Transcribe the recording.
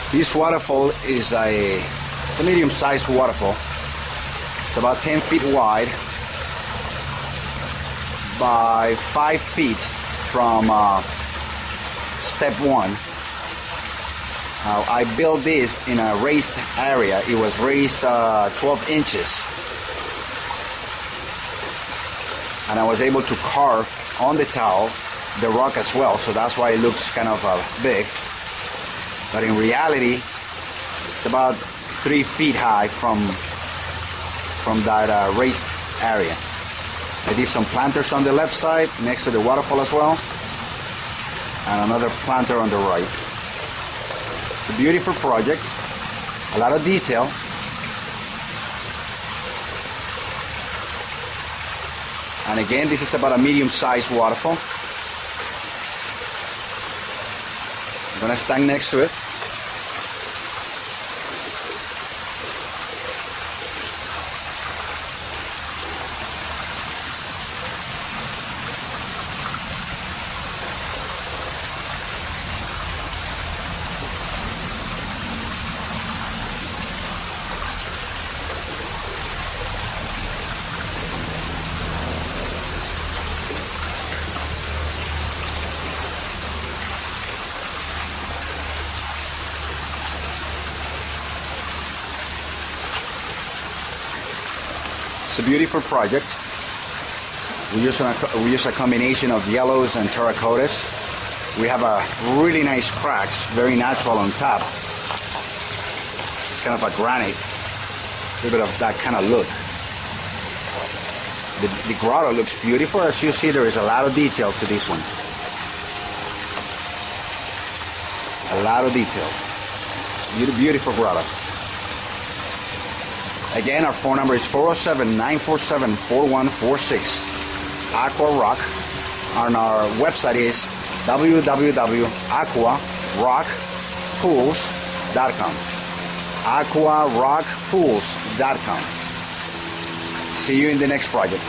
This waterfall is it's a medium-sized waterfall. It's about 10 feet wide by 5 feet from step one. I built this in a raised area. It was raised 12 inches. And I was able to carve on the towel the rock as well, so that's why it looks kind of big. But in reality, it's about 3 feet high from that raised area. I did some planters on the left side next to the waterfall as well, and another planter on the right. It's a beautiful project, a lot of detail. And again, this is about a medium-sized waterfall. I'm gonna stand next to it. It's a beautiful project. We use a combination of yellows and terracottas. We have a really nice cracks, very natural on top. It's kind of a granite, a little bit of that kind of look. The grotto looks beautiful. As you see, there is a lot of detail to this one. A lot of detail. Beautiful grotto. Again, our phone number is 407-947-4146. Aqua Rock. And our website is www.aquarockpools.com. aquarockpools.com. See you in the next project.